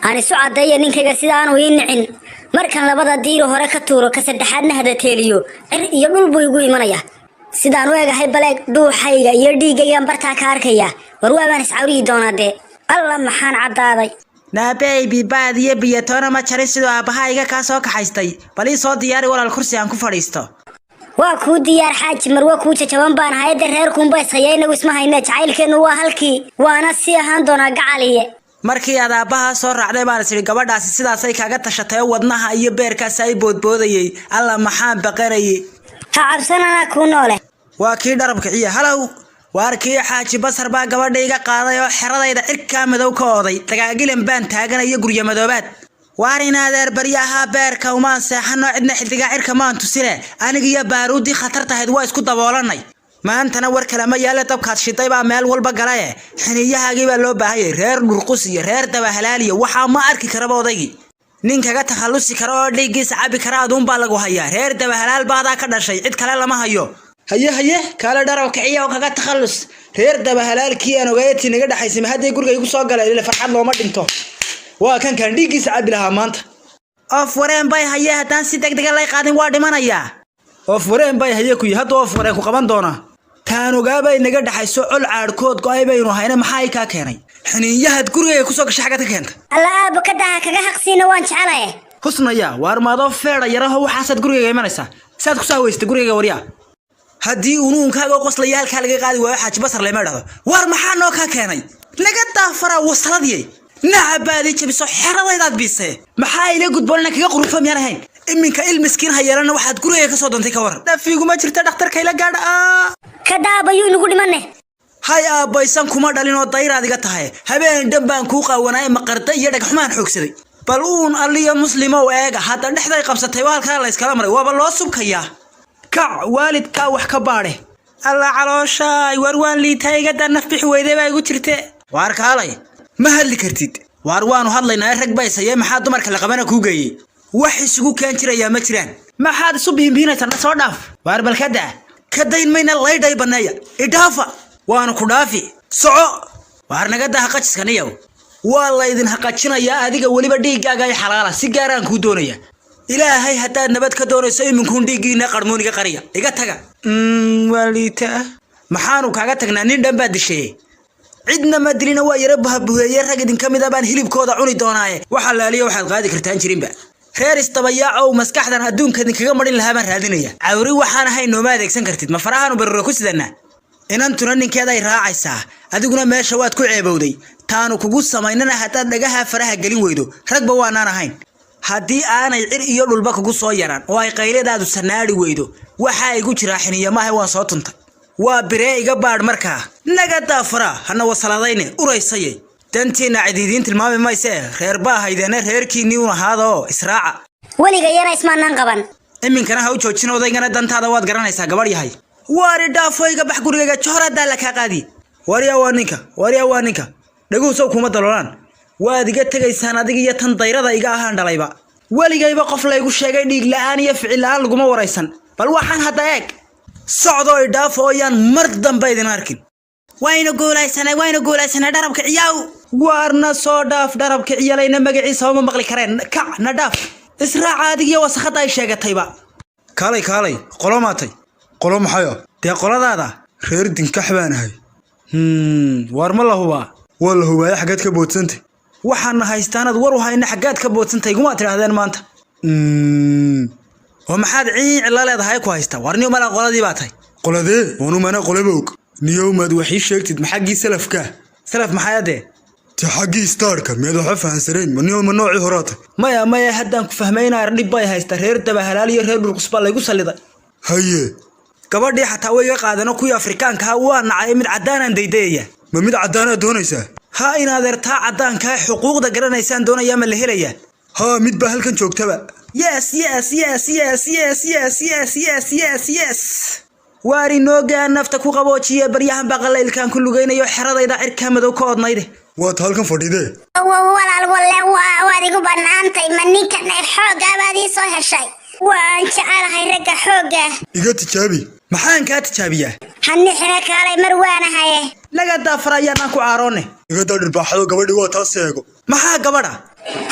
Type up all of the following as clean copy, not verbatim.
أنا سعد دايا نينكا سيدان وينعن مركان لبدا ديرو هورا كتورو كسدحادنا هدا تيليو يقول بو يقول منايا سيدان ويغا هاي بلاك دو حيغا يرديغا ينبرتا كاركيا وروا بان اسعوري دونا دي الله محان عدادي نا بيبي بعد يبي يتونا ما تشارين سيدو أبهايغا كاسو كحايستي بلي صوت دياري ولا الكرسي عنكو فريستو واكو ديار حاج مروا كو جوان بان هاي درهيركم باس هيينا واسمها إنا جعيلكينو waa halkii waana si ahaan doona gacaliye markii aad aabaha soo raacday baan isiri gabadhaasi sidaas ay kaaga tashatay wadnaha iyo beerkaas ay boodboodayay alla maxaan baqarayay ha cabsanana ku noole waa kii dharabka ciya halow waarkii xaaji basar baa gabadhayga qaaday oo xeradayda cirka madow ka ooday dagaagilan baan taaganayo guriga madoobaad waarina adeer baryaha beerka uma seexano cidna xildiga cirka maan tusine aniga iyo baaruudi khatar tahayd waa isku daboolanay maantana war kale ma yaala dabkaad shiday baa meel walba galay xiniyahaagii baa loo baahayay reer dhurqus iyo reer daba halaaliyo waxa ma arki karaba odaygi ninkaga takhalusi karo oo dhigiisa cabi kara aduun baa lagu hayaa reer daba halaal baadaa ka dhashay cid kale lama hayo haye kala dharaw kiciya oo kaga takhallus reer daba halaalkii aan ogaaytii naga dhaxaysay ma haday guriga igu soo galay ilaa farxad looma dhinto waa kan dhigiisa cabi lahaa maanta of wareen bay haye haddaan si degdeg lay qaadin waa dhimanaya of wareen bay haye ku hadda of wareen ku qaban doona taan ogaabay naga dhaxayso col caarkood go'ay baynu hayna maxay ka keenay xiniyahaad guriga ku soo gashay xagga keenta allah abakadaha kaga xaqsiina waan jecelahay husnaya waar maado feera yaraho waxaasad guriga imanaysa saad ku saaweystay guriga wariya hadii unuunkaaga qoslaya halka laga qaadi waayo xaaj basar leema dhado war maxaa noo ka keenay laga daafara wasaladii nacabaadi jabiso xeradaydaad bisay maxaa ila gudboolna kaga qurufam yarahayn iminka miskiin hayalana waxaad guriga ka soo doontay ka war dhafiigu ma jirta dhakhtarka ila gaadha kadaabayu nagu dhimanay hay aabaysan kuma dhalin oo dayraad iga tahay habeen dambaan ku qawanay maqarda iyo dhagxumaan xoogsaday bal uun alliya muslimo eega hadda dhexday qabsatay halka la iskala maray waaba loo subkaya ka waalidka wax ka baare alla calooshay war waan liitay iga danaf bix weeyday baa igu jirtay war kaalay ma hadli kartid war waanu hadlaynaa rag baysay maxaa dumarka la qabana ku geeyay wax isugu keen jiraya ma jiraan maxaad isu biinbiinaysan soo dhaaf war balkada kadayn mayna leeday baneeya idaafa waanu ku dhaafi soco war naga daa qajskaniyow waa la idin haqajinaya adiga waliba dhiigaaga ay xalaala si gaaraan ku doonaya ilaahay hadaa nabad ka doonayso iminkuun dhiigiina qarmooniga qariya iga taga waalita maxaanu kaaga tagnaa nin dhanba dishay cidna ma dilina waa yara bahabuheeyay rag idin kamida baan hilibkooda cuni doonaaye waxa laaliyo waxaad qaadi kartaan jirinba reer istabayaa oo maskaxdan adduunka idin kaga marin lahaa baan raadinaya cawri waxaan ahay nooma adeegsan kartid ma farahan barro ku sidana inantuna ninkeeda ay raacaysaa adiguna meesha waad ku ceebowday taanu kugu samaynana hadaad dhagaha faraha gelin weydo ragba waanaan ahayn haddii aanay cir iyo dhulba kugu soo yaraan oo ay qayladaadu sanaari weydo waxa ay ku jiraa xiniyamaha waan soo tuntay waa biree iga baadh markaa naga daafara hana wasaladayne uraysay dantiina ciidiin tilmaami maysee reer baa haydana reerkiinii u ahaado israaca waliga yara ismaanaan qaban iminkana ha u joojin odaygana dantaada waad garanaysaa gabadh yahay waari dhaafayga bax guriga joorada la ka qaadi wariya waa ninka dhaguhu soo kuma daloolaan waad iga tagaysaan adiga iyo tan dayrada iga ahaan dhalayba waligayba qof la igu sheegay dhiig la'aan iyo ficil la'aan laguma waraysan bal waxaan hadda eeg socdo dhaaf oo yaan mar dambe idin arkin wayna goolaysanay dharabka ciyaaw waarna soo dhaaf dharabka ciyalayna magaciisa ma maqli kareen kac na dhaaf israaca adiga wasaqada ay sheegatayba kaalay qolomaatay qolo maxay dee qoladaada reer dinkax baan ahay war ma la hubaa waa la hubaa xagaad ka boodsantay waxaan haystaanad war u hayna xagaad ka boodsantay kuma tiraadeen maanta oo maxaad la leedahay ku haysta warniyo mala qoladii baa tahay qoladee wanu mana qolabowg niyow maad waxii sheegtid maxagii salaf maxayade ti xagii starka meed waxa fahansaneen maniyo ma nooci horaata maya haddaan ku fahmaynaa dhib bay haysta reer daba halaal iyo reer dhulqusba la igu saliday haye gabadhii xataa way iga qaadano kuwii Afrikaanka waa nacay mid cadaan deydaya ma mid cadaan doonaysa ha inaad ertaa cadaanka xuquuqda garanaysan doonaya ma la helaya ha mid ba halkan joogtaba yes waari nooga nafta ku qaboojiye baryahan baqaleelkan ku lugeynayo xeradayda cirka madow ka odnayde waad halkan fadhidee walaal waad igu banaantay ma ninkan xooga baad ii soo heshay waan jecelahay ragga xooga iga tijaabi maxaan ka tijaabiyaa hanni xira kaalay marwaanahay laga daafrayaan ku aaroone iga dadhir baaxdo gabadhi waa taas eego maxaa gabadha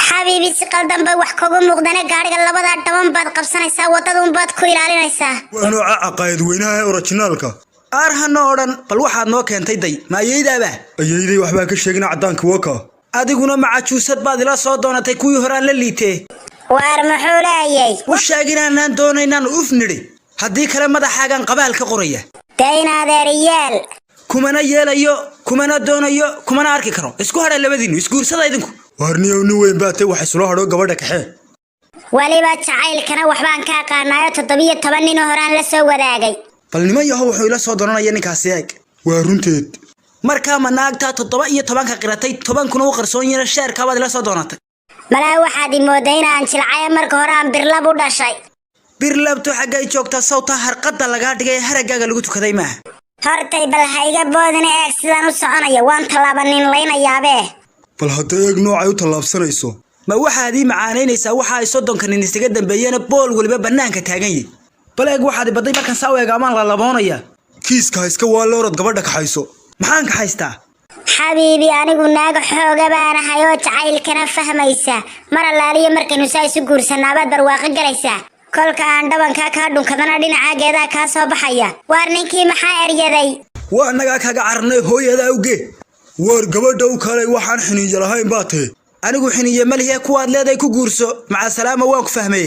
xabiibi si qaldan ba wax kugu muuqdana gaariga labada dhaban baad qabsanaysaa wadadun baad ku ilaalinaysaa waa nooca caqaayad weynaha ee originalka arhano odhan bal waxaad noo keentay day ma ayeydaaba ayeyday waxbaa ka sheegina caddaanka waka adiguna macajuusad baad ila soo doonatay kuwii horaan la liitee waar muxuu leeyay u sheeg inaanaan doonaynaan uf nidhi haddii kale madaxaagan qabaal ka qoraya dayna adeeriyaal kumana yeelayo kumana doonayo kumana arki karo isku hadha labadiinu isguursada idinku waarniyow nin weyn baatay wax isula hadho gabadha kaxee waliba jacaylkana waxbaan ka aqaanaayo 17 nin horaan la soo wadaagay bal niman yahow wuxuu ila soo doonanaya ninkaasi eeg waa runteed markaa ma naagtaa 17 ka qiratay 10 kuna u qarsoon yihiin sheerka baad ila soo doonatay malaa waxaad imooday inaan jilcay marka hore aan birlab u dhashay birlabtu xaggay joogtaa sawta harqada laga dhigay haragaaga lagu tukaday maaha hortay bal hayga boodina eeg sidaan u soconaya waan talaabanin laynayaabee bal hadda eeg noocay u tallaabsanayso ma waxaad ii macaanaynaysaa waxa ay 30 nin isaga dambeeyeen bool waliba banaanka taagan yihiin bal eeg waxaad baday markan saa u eegaamaan la laboonaya kiiska iska waa la orod gabadha kaxayso maxaan ka haystaa xabiibi anigu naag xooga baan ahay oo jacaylkana fahmaysa mar allaaliyo markaynu saa isu guursanaabad barwaaqo galaysaa kolka aan dhabanka ka dhunkadana dhinacageeda ka soo baxaya waar ninkii maxaa eryaday waa naga kaga carnay hooyada awge waar gabadha u kale waxaan xiniyo lahayn baatee anigu xiniyo maliye kuwaad leeday ku guurso maca salaama waan ku fahmay